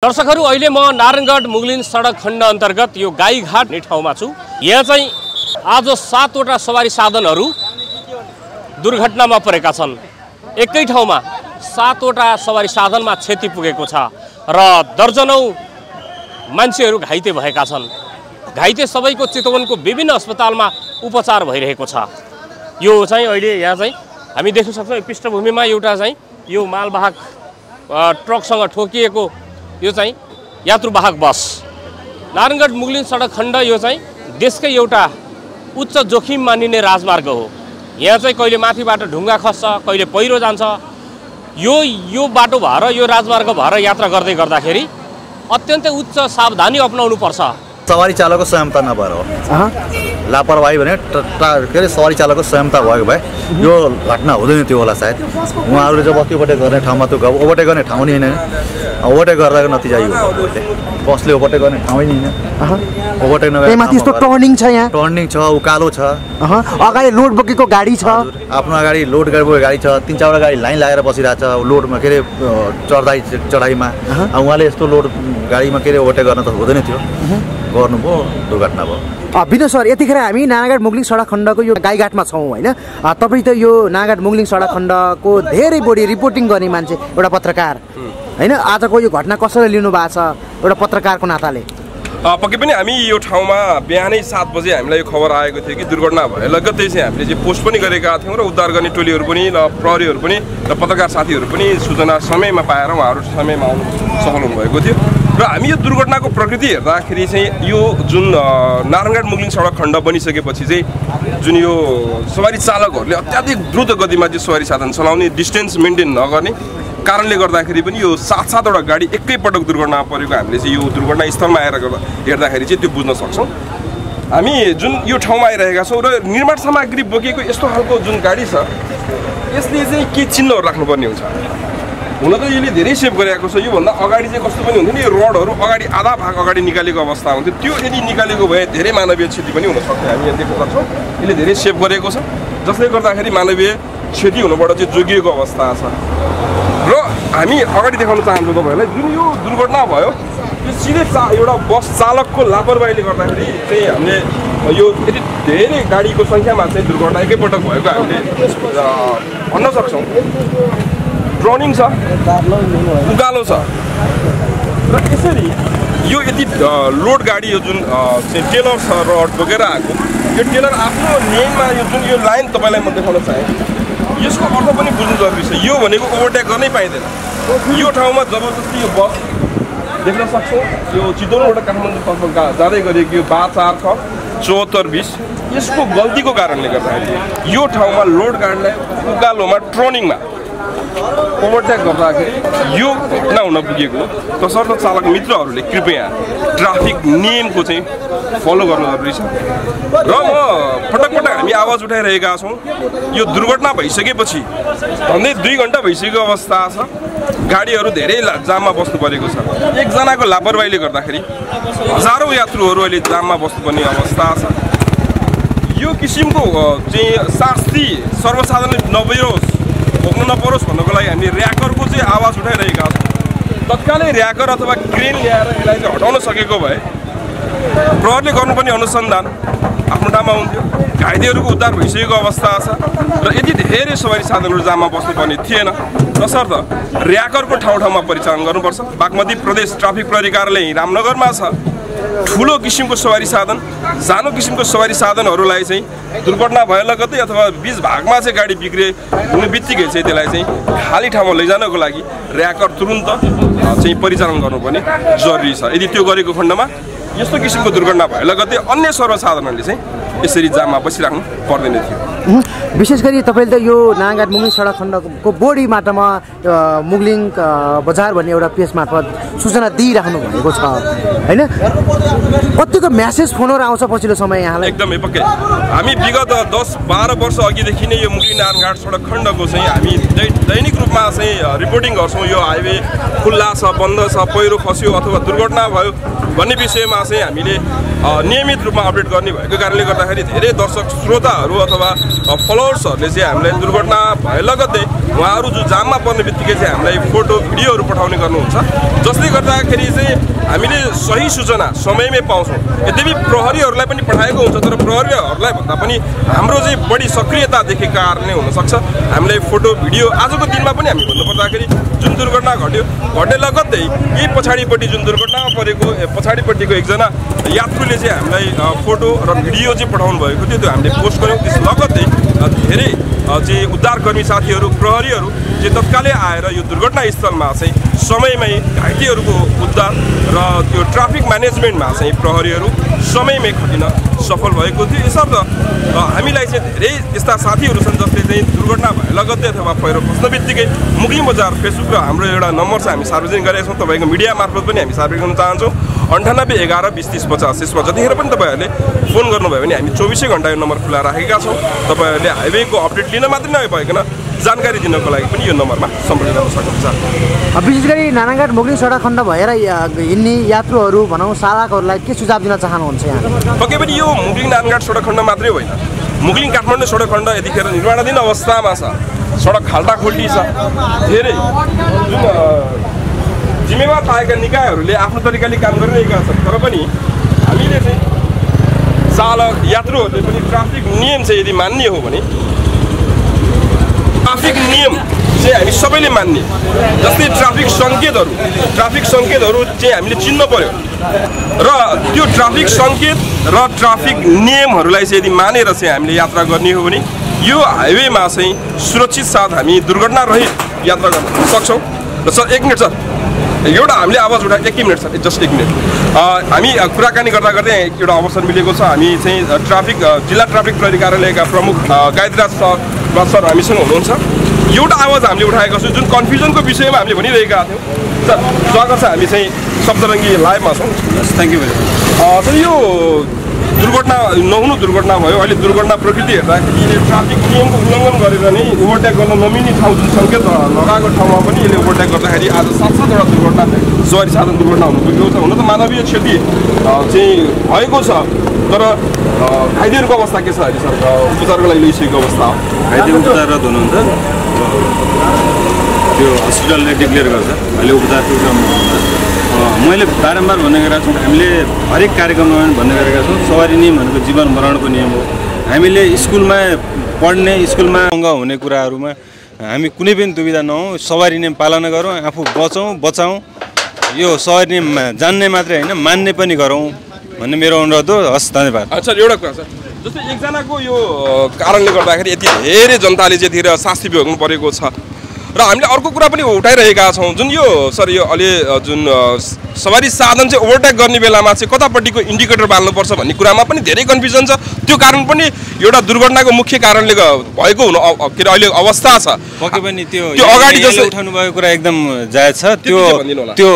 दर्शकहरू अहिले म नारायणगढ मुगलिन सडक खण्ड अन्तर्गत यो गाईघाट भन्ने ठाउँमा छु। यहाँ चाहिँ आज 7 वटा सवारी साधनहरू दुर्घटनामा परेका छन्। एकै ठाउँमा 7 वटा सवारी साधनमा क्षति पुगेको छ र दर्जनौं मान्छेहरू घाइते भएका छन्। घाइते सबैको चितवनको विभिन्न अस्पतालमा उपचार भइरहेको छ। यो चाहिँ अहिले यहाँ चाहिँ हामी देख्न सक्छौं पृष्ठभूमिमा एउटा चाहिँ यो मालवाहक ट्रकसँग ठोकिएको यो चाहिँ यात्रुवाहक बस। नारायणगढ मुगलिन सडक खण्ड यो चाहिँ देशकै एउटा उच्च जोखिम मानिने राजमार्ग हो। यहाँ चाहिँ कहिले माथिबाट ढुङ्गा खस्छ, कहिले पहिरो जान्छ। यो बाटो भएर यो राजमार्ग भएर यात्रा गर्दै गर्दाखेरि अत्यन्तै उच्च सावधानी अपनाउनु पर्छ। सवारी चालकको संयमता नभएर हो। लापरवाही भने के अरे सवारी चालकको संयमता भएको भए यो घटना हुँदैन थियो होला सायद। उहाँहरूले जब बत्तीपट्टि गर्ने ठाउँमा त्यो ओभरटेक गर्ने ठाउँ नै होइन। ओभरटेक गर्दाको नतिजा यो हो। बसले ओभरटेक गर्ने ठाउँ नै होइन। ओभरटेक नगर्दा त्यहीमाथि यस्तो टर्निङ छ, यहाँ टर्निङ छ, उकालो छ, अगाडि लोड बोकेको गाडी छ, आफ्नो अगाडि लोड गरेको गाडी छ, 3-4 गाडी लाइन लागेर बसिरहेछ लोडमा के अरे चढाइमा। उहाँले यस्तो लोड गाडीमा के अरे ओभरटेक गर्न त हुँदैन थियो, गर्नुभयो, दुर्घटना भयो। विनोद सर, यतिखेर हामी नारायणगढ मुगलिन सडक खण्डको यो गाईघाटमा छौँ होइन। तपाईँ त यो नारायणगढ मुगलिन सडक खण्डको धेरै बढी रिपोर्टिङ गर्ने मान्छे, एउटा पत्रकार होइन। आजको यो घटना कसरी लिनु भएको छ एउटा पत्रकारको नाताले? पक्कै पनि हामी यो ठाउँमा बिहानै 7 बजे हामीलाई यो खबर आएको थियो कि दुर्घटना भयो। लगत्तै चाहिँ हामीले चाहिँ पोस्ट पनि गरेका थियौँ र उद्धार गर्ने टोलीहरू पनि र प्रहरीहरू पनि र पत्रकार साथीहरू पनि सूचना समयमा पाएर उहाँहरू समयमा आउनु सफल हुनुभएको थियो। र हामी यो दुर्घटनाको प्रकृति हेर्दाखेरि चाहिँ यो जुन नारायणगढ मुगलिन सडक खण्ड बनिसकेपछि चाहिँ जुन यो सवारी चालकहरूले अत्याधिक द्रुत गतिमा चाहिँ सवारी साधन चलाउने, डिस्टेन्स मेन्टेन नगर्ने कारणले गर्दाखेरि पनि यो 7-7 वटा गाडी एकैपटक दुर्घटनामा परेको हामीले चाहिँ यो दुर्घटना स्थलमा आएर हेर्दाखेरि चाहिँ त्यो बुझ्न सक्छौँ। हामी जुन यो ठाउँमा आइरहेका छौँ र निर्माण सामग्री बोकेको यस्तो खालको जुन गाडी छ यसले चाहिँ के चिन्हहरू राख्नुपर्ने हुन्छ। हुन त यसले धेरै सेभ गरेको छ। योभन्दा अगाडि चाहिँ कस्तो पनि हुन्थ्यो नि, यो रोडहरू अगाडि आधा भाग अगाडि निकालेको अवस्था हुन्थ्यो। त्यो यदि निकालेको भए धेरै मानवीय क्षति पनि हुनसक्थ्यो। हामी यहाँ देख्न सक्छौँ यसले धेरै सेभ गरेको छ, जसले गर्दाखेरि मानवीय क्षति हुनबाट चाहिँ जोगिएको अवस्था छ। र हामी अगाडि देखाउन चाहन्छौँ तपाईँहरूलाई जुन यो दुर्घटना भयो यो सिधै एउटा बस चालकको लापरवाहीले गर्दाखेरि चाहिँ हामीले यो यति धेरै गाडीको सङ्ख्यामा चाहिँ दुर्घटना एकैपटक भएको हामीले भन्न सक्छौँ। टर्निङ छ, उकालो छ र यसरी यो यति लोड गाडी यो जुन चाहिँ टेलर छ रड बोकेर आएको, यो टेलर आफ्नो नियममा यो जुन यो लाइन तपाईँलाई म देखाउन चाहेँ यसको अर्थ पनि बुझ्नु जरुरी छ। यो भनेको ओभरटेक गर्नै पाइँदैन। यो ठाउँमा जबरजस्ती यो बस देख्न सक्छौँ यो चितवनबाट काठमाडौँतर्फ जाँदै गरेको यो 72 यसको गल्तीको कारणले गर्दाखेरि यो ठाउँमा लोड गाडीलाई उकालोमा ट्रनिङमा ओभरटेक गर्दाखेरि यो घटना हुन पुगेको। तसर्थ चालक मित्रहरूले कृपया ट्राफिक नियमको चाहिँ फलो गर्नु जरुरी छ। र म पटक हामी आवाज उठाइरहेका छौँ यो दुर्घटना भइसकेपछि झन्डै 2 घण्टा भइसकेको अवस्था छ। गाडीहरू धेरै जाममा बस्नु परेको छ। एकजनाको लापरवाहीले गर्दाखेरि हजारौं यात्रुहरू अहिले जाममा बस्नुपर्ने अवस्था छ। यो किसिमको चाहिँ शास्ति सर्वसाधारणले नभइरोस्, भोग्नु नपरोस् भन्नको लागि हामीले र्याकरको चाहिँ आवाज उठाइरहेका छौँ। तत्कालै र्याकर अथवा क्रेन ल्याएर यसलाई चाहिँ हटाउन सकेको भए प्रहरीले गर्नुपर्ने अनुसन्धान आफ्नो ठाउँमा हुन्थ्यो। घाइतेहरूको उद्धार भइसकेको अवस्था छ र यति धेरै सवारी साधनहरू जाममा बस्नुपर्ने थिएन। तसर्थ र्याकरको ठाउँमा परिचालन गर्नुपर्छ। बागमती प्रदेश ट्राफिक प्रहरी कार्यालय रामनगरमा छ। ठुलो किसिमको सवारी साधन, सानो किसिमको सवारी साधनहरूलाई चाहिँ दुर्घटना भए लगत्तै अथवा बीच भागमा चाहिँ गाडी बिग्रे हुने बित्तिकै चाहिँ त्यसलाई चाहिँ खाली ठाउँमा लैजानको लागि र्याकर तुरुन्त चाहिँ परिचालन गर्नुपर्ने जरुरी छ। यदि त्यो गरेको खण्डमा यस्तो किसिमको दुर्घटना भए लगत्तै अन्य सर्वसाधारणले चाहिँ यसरी जाममा बसिराख्नु पर्दैन थियो। विशेष गरी तपाईँले त यो नारायणगढ मुगलिन सडक खण्डको बोडी माटामा मुगलिङ बजार भन्ने एउटा पेज मार्फत सूचना दिइराख्नु भएको छ होइन। कतिको म्यासेज फोनहरू आउँछ पछिल्लो समय यहाँलाई? एकदमै पक्कै हामी विगत 10-12 वर्ष अघिदेखि नै यो मुगलिन नारायणगढ सडक खण्डको चाहिँ हामी दैनिक रूपमा चाहिँ रिपोर्टिङ गर्छौँ। यो हाइवे खुल्ला छ, बन्द छ, पहिरो खस्यो अथवा दुर्घटना भयो भन्ने विषयमा चाहिँ हामीले नियमित रूपमा अपडेट गर्ने भएको कारणले गर्दाखेरि धेरै दर्शक श्रोताहरू अथवा फलोवर्सहरूले चाहिँ हामीलाई दुर्घटना भए लगत्तै उहाँहरू जो जाममा पर्ने बित्तिकै चाहिँ हामीलाई फोटो भिडियोहरू पठाउने गर्नुहुन्छ, जसले गर्दाखेरि चाहिँ हामीले सही सूचना समयमै पाउँछौँ। यद्यपि प्रहरीहरूलाई पनि पठाएको हुन्छ, तर प्रहरीहरूलाई भन्दा पनि हाम्रो चाहिँ बढी सक्रियता देखेको कारणले हुनसक्छ हामीलाई फोटो भिडियो आजको दिनमा पनि हामी भन्नुपर्दाखेरि जुन दुर्घटना घट्यो घट्ने लगत्तै यही पछाडिपट्टि जुन दुर्घटनामा परेको पछाडिपट्टिको एकजना यात्रुले चाहिँ हामीलाई फोटो र भिडियो चाहिँ पठाउनु भएको थियो, त्यो हामीले पोस्ट गऱ्यौँ। त्यस लगत्तै धेरै चाहिँ उद्धारकर्मी साथीहरू प्रहरीहरू चाहिँ तत्कालै आएर यो दुर्घटना स्थलमा चाहिँ समयमै घाइतेहरूको उद्धार र त्यो ट्राफिक म्यानेजमेन्टमा चाहिँ प्रहरीहरू समयमै खटिन सफल भएको थियो। यसर्थ हामीलाई चाहिँ धेरै यस्ता साथीहरू छन् जसले चाहिँ दुर्घटना भए लगत्तै अथवा पहिरो खस्न बित्तिकै मुगलिङ बजार फेसबुक र हाम्रो एउटा नम्बर छ हामी सार्वजनिक गरेका छौँ, तपाईँको मिडिया मार्फत पनि हामी सार्वजनिक गर्न चाहन्छौँ 98 11 20 30 50। यसमा जतिखेर पनि तपाईँहरूले फोन गर्नुभयो भने हामी 24 घण्टा यो नम्बर खुला राखेका छौँ। तपाईँहरूले हाइवेको अपडेट लिन मात्रै नभइकन जानकारी दिनको लागि पनि यो नम्बरमा सम्पर्क गर्न सक्नुहुन्छ। विशेष गरी नारायणघाट मुगलिङ सडक खण्ड भएर हिँड्ने यात्रुहरू भनौँ चालकहरूलाई के सुझाव दिन चाहनुहुन्छ यहाँ? पक्कै पनि यो मुगलिङ नारायणघाट सडक खण्ड मात्रै होइन, मुगलिङ काठमाडौँ सडक खण्ड यतिखेर निर्माणाधीन अवस्थामा छ। सडक खाल्टाखुल्टी छ, धेरै जुन जिम्मेवार पाएका निकायहरूले आफ्नो तरिकाले काम गरिरहेका छन्, तर पनि हामीले चाहिँ चालक यात्रुहरूले पनि ट्राफिक नियम चाहिँ यदि मान्ने हो भने ट्राफिक नियम चाहिँ हामी सबैले मान्ने, जस्तै ट्राफिक सङ्केतहरू चाहिँ हामीले चिन्न पर्यो र त्यो ट्राफिक सङ्केत र ट्राफिक नियमहरूलाई चाहिँ यदि मानेर चाहिँ हामीले यात्रा गर्ने हो भने यो हाइवेमा चाहिँ सुरक्षित साथ हामी दुर्घटना रहित यात्रा गर्न सक्छौँ। र सर 1 मिनट सर, एउटा हामीले आवाज उठाए 1 मिनट सर, जस्ट 1 मिनट। हामी कुराकानी गर्दा गर्दै एउटा अवसर मिलेको छ। हामी चाहिँ जिल्ला ट्राफिक प्रहरी कार्यालयका प्रमुख गायत्रीराज सर हामीसँग हुनुहुन्छ। एउटा आवाज हामीले उठाएको छौँ जुन कन्फ्युजनको विषयमा हामीले भनिरहेका थियौँ। सर स्वागत छ, हामी चाहिँ सप्तरङ्गी लाइभमा छौँ। Thank you. सर यो दुर्घटना भयो, अहिले दुर्घटना प्रकृति हेर्दाखेरि यसले ट्राफिक नियमको उल्लङ्घन गरेर नै ओभरटेक गर्न नमिल्ने ठाउँ जुन सङ्केत लगाएको ठाउँमा पनि यसले ओभरटेक गर्दाखेरि आज 7-7वटा दुर्घटना सवारी साधन दुर्घटना हुनु पुगेको छ। हुन त मानवीय क्षति चाहिँ भएको छ, तर घाइतेहरूको अवस्था के छ अहिले सर? उपचारको लागि ल्याइसकेको अवस्था हो, घाइते उपचाररत हुनुहुन्छ, त्यो हस्पिटलले डिक्लेयर गर्छ अहिले उपचारको क्रममा हुन्छ। मैले बारम्बार भन्ने गरेका छौँ, हामीले हरेक कार्यक्रममा भन्ने गरेका छौँ सवारी नियम भनेको जीवन मरणको नियम हो। हामीले स्कुलमा पढ्ने स्कुलमा हुने कुराहरूमा हामी कुनै पनि दुविधा नहौँ, सवारी नियम पालना गरौँ, आफू बचाउँ। यो सवारी नियम जान्ने मात्रै होइन मान्ने पनि गरौँ भन्ने मेरो अनुरोध हो। हस्, धन्यवाद। अच्छा, एउटा कुरा सर, जस्तै एकजनाको यो कारणले गर्दाखेरि यति धेरै जनताले चाहिँ धेरै शास्ति भोग्नु परेको छ र हामीले अर्को कुरा पनि उठाइरहेका छौँ जुन यो सर यो अहिले जुन सवारी साधन चाहिँ ओभरटेक गर्ने बेलामा चाहिँ कतापट्टिको इन्डिकेटर बाल्नुपर्छ भन्ने कुरामा पनि धेरै कन्फ्युजन छ। त्यो कारण पनि एउटा दुर्घटनाको मुख्य कारणले भएको हुनु के अरे अहिले अवस्था छ। पक्कै पनि त्यो अगाडि जस्तो उठाउनु भएको कुरा एकदम जायज छ। त्यो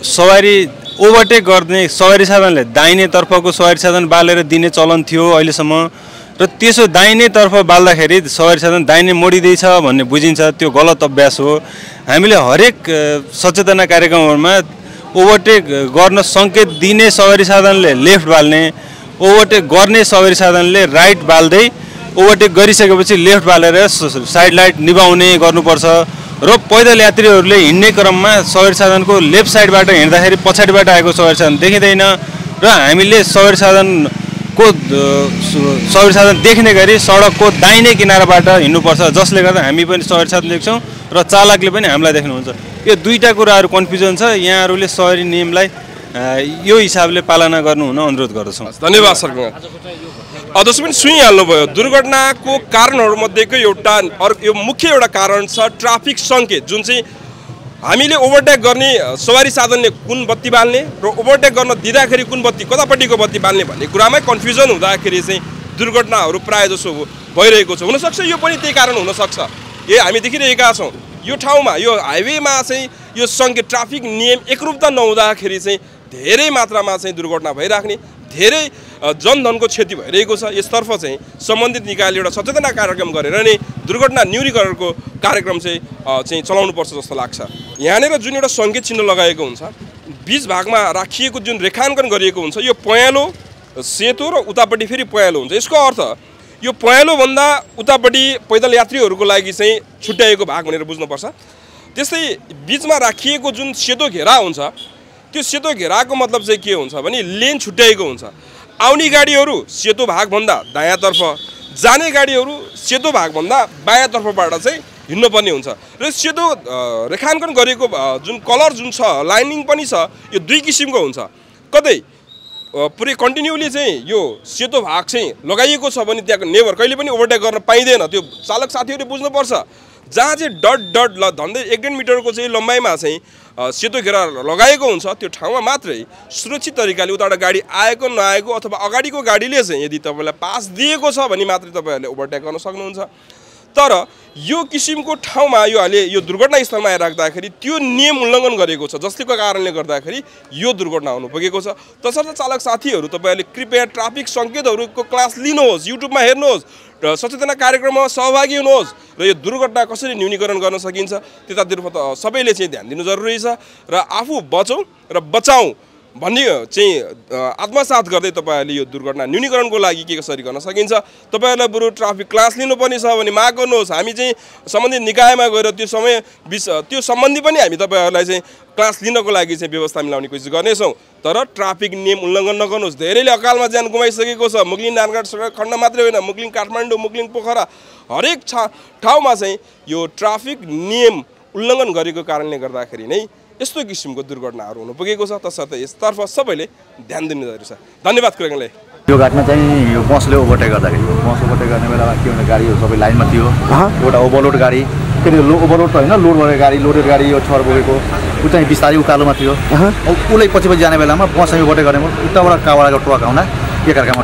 सवारी ओभरटेक गर्ने सवारी साधनले दाहिनेतर्फको सवारी साधन बालेर दिने चलन थियो अहिलेसम्म, र त्यसो दाहिनेतर्फ बाल्दाखेरि सवारी साधन दाहिने मोडिँदैछ भन्ने बुझिन्छ, त्यो गलत अभ्यास हो। हामीले हरेक सचेतना कार्यक्रमहरूमा ओभरटेक गर्न सङ्केत दिने सवारी साधनले लेफ्ट बाल्ने, ओभरटेक गर्ने सवारी साधनले राइट बाल्दै ओभरटेक गरिसकेपछि लेफ्ट बालेर साइड लाइट निभाउने गर्नुपर्छ। र पैदल यात्रीहरूले हिँड्ने क्रममा सवारी साधनको लेफ्ट साइडबाट हिँड्दाखेरि पछाडिबाट आएको सवारी साधन देखिँदैन र हामीले सवारी साधन देख्ने गरी सडकको दाहिने किनाराबाट हिँड्नुपर्छ, जसले गर्दा हामी पनि सवारी साधन देख्छौँ र चालकले पनि हामीलाई देख्नुहुन्छ। यो दुईटा कुराहरू कन्फ्युजन छ। यहाँहरूले सवारी नियमलाई यो हिसाबले पालना गर्नु हुन अनुरोध गर्दछौँ। धन्यवाद सर। अध्यक्ष पनि सुनिहाल्नुभयो, दुर्घटनाको कारणहरूमध्येको एउटा यो मुख्य एउटा कारण छ ट्राफिक सङ्केत, जुन चाहिँ हामीले ओभरटेक गर्ने सवारी साधनले कुन बत्ती बाल्ने र ओभरटेक गर्न दिँदाखेरि कुन बत्ती कतापट्टिको बत्ती बाल्ने भन्ने कुरामै कन्फ्युजन हुँदाखेरि चाहिँ दुर्घटनाहरू प्रायः जसो भइरहेको छ। हुनसक्छ यो पनि त्यही कारण हुनसक्छ। हामी देखिरहेका छौँ यो ठाउँमा यो हाइवेमा चाहिँ यो सङ्केत ट्राफिक नियम एकरूपता नहुँदाखेरि चाहिँ धेरै मात्रामा चाहिँ दुर्घटना भइराख्ने, धेरै जनधनको क्षति भइरहेको छ। यसतर्फ चाहिँ सम्बन्धित निकायले एउटा सचेतना कार्यक्रम गरेर नै दुर्घटना न्यूनीकरणको कार्यक्रम चाहिँ चलाउनुपर्छ जस्तो लाग्छ। यहाँनिर जुन एउटा सङ्केत चिन्ह लगाएको हुन्छ, बीच भागमा राखिएको जुन रेखाङ्कन गरिएको हुन्छ, यो पहेँलो सेतो र उतापट्टि फेरि पहेँलो हुन्छ। यसको अर्थ यो पहेँलोभन्दा उतापट्टि पैदल यात्रीहरूको लागि चाहिँ छुट्याएको भाग भनेर बुझ्नुपर्छ। त्यस्तै बिचमा राखिएको जुन सेतो घेरा हुन्छ त्यो सेतो घेराको मतलब चाहिँ के हुन्छ भने लेन छुट्याएको हुन्छ। आउने गाडीहरू सेतो भागभन्दा दायाँतर्फ, जाने गाडीहरू सेतो भागभन्दा बायाँतर्फबाट चाहिँ हिँड्नुपर्ने हुन्छ। र सेतो रेखाङ्कन गरेको जुन कलर जुन छ, लाइनिङ पनि छ, यो दुई किसिमको हुन्छ। कतै पुरै कन्टिन्युली चाहिँ यो सेतो भाग चाहिँ लगाइएको छ भने त्यहाँको नेभर कहिले पनि ओभरटेक गर्न पाइँदैन। त्यो चालक साथीहरूले बुझ्नुपर्छ। जहाँ चाहिँ डट झन्डै 1.5 मिटरको चाहिँ लम्बाइमा चाहिँ सेतो घेरा लगाएको हुन्छ त्यो ठाउँमा मात्रै सुरक्षित तरिकाले उताबाट गाडी आएको नआएको अथवा अगाडिको गाडीले चाहिँ यदि तपाईँलाई पास दिएको छ भने मात्रै तपाईँहरूले ओभरटेक गर्न सक्नुहुन्छ। तर यो किसिमको ठाउँमा यो अहिले यो दुर्घटना स्थलमा आइराख्दाखेरि त्यो नियम उल्लङ्घन गरेको छ, जसको कारणले गर्दाखेरि यो दुर्घटना हुनु पुगेको छ। तसर्थ चालक साथीहरू तपाईँहरूले कृपया ट्राफिक सङ्केतहरूको क्लास लिनुहोस्, युट्युबमा हेर्नुहोस् र सचेतना कार्यक्रममा सहभागी हुनुहोस् र यो दुर्घटना कसरी न्यूनीकरण गर्न सकिन्छ त्यतातर्फ सबैले चाहिँ ध्यान दिनु जरुरी छ र आफू बचौँ र बचाउँ भन्ने चाहिँ आत्मसात गर्दै तपाईँहरूले यो दुर्घटना न्यूनीकरणको लागि के कसरी गर्न सकिन्छ तपाईँहरूलाई बरु ट्राफिक क्लास लिनुपर्ने छ भने माग गर्नुहोस्। हामी चाहिँ सम्बन्धित निकायमा गएर त्यो सम्बन्धी पनि हामी तपाईँहरूलाई चाहिँ क्लास लिनको लागि चाहिँ व्यवस्था मिलाउने कोसिस गर्नेछौँ। तर ट्राफिक नियम उल्लङ्घन नगर्नुहोस्। धेरैले अकालमा ज्यान गुमाइसकेको छ। मुगलिङ नारायणघाट सडक खण्ड मात्रै होइन, मुगलिङ काठमाडौँ, मुगलिङ पोखरा हरेक ठाउँमा चाहिँ यो ट्राफिक नियम उल्लङ्घन गरेको कारणले गर्दाखेरि नै यस्तो किसिमको दुर्घटनाहरू हुनु पुगेको छ। तसर्थ यसतर्फ सबैले ध्यान दिनु जरुरी छ। धन्यवाद कुराङलाई। यो घटना चाहिँ यो बसले ओभरटेक गर्दाखेरि बस ओभरटेक गर्ने बेलामा के भने गाडीहरू सबै लाइनमा थियो। एउटा ओभरलोड गाडी, फेरि ओभरलोड त होइन, लोड गरेको गाडी, लोडेड गाडी यो छर बोकेको ऊ चाहिँ बिस्तारै उकालोमा थियो। उसलाई पछि जाने बेलामा बस चाहिँ ओभरटेक गर्ने उताबाट कावाडाको ट्रक आउँदा एकअर्कामा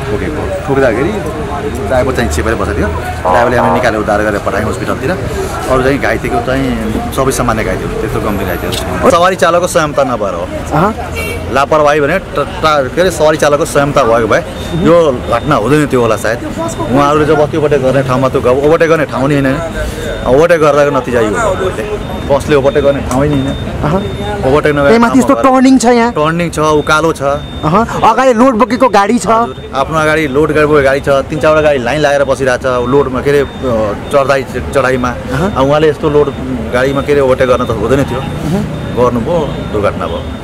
ठोक्दाखेरि ड्राइभर चाहिँ चेपेर बसेको थियो। ड्राइभरले हामी निकालेर उद्धार गरेर पठायौँ हस्पिटलतिर। अरू चाहिँ घाइतेको चाहिँ सबै सामान्य घाइते हो, त्यस्तो गम्भीर घाइते हो। सवारी चालकको संयमता नभएर हो, लापरवाही भने के अरे सवारी चालकको संयमता भएको भए यो घटना हुँदैन थियो होला सायद। उहाँहरूले जब ओभरटेक गर्ने ठाउँमा त्यो ओभरटेक गर्ने ठाउँ नि होइन, ओभरटेक गर्दाको नतिजा यो बसले ओभरटेक गर्ने ठाउँ नै होइन। ओभरटेक नगर्दा टर्निङ छ, यहाँ टर्निङ छ, उकालो छ, अगाडि लोड बोकेको गाडी छ, आफ्नो अगाडि लोड गरेको गाडी छ, 3-4वटा गाडी लाइन लागेर बसिरहेको छ लोडमा के अरे चढाइमा। उहाँले यस्तो लोड गाडीमा के अरे ओभरटेक गर्न त हुँदैन थियो, गर्नुभयो, दुर्घटना भयो।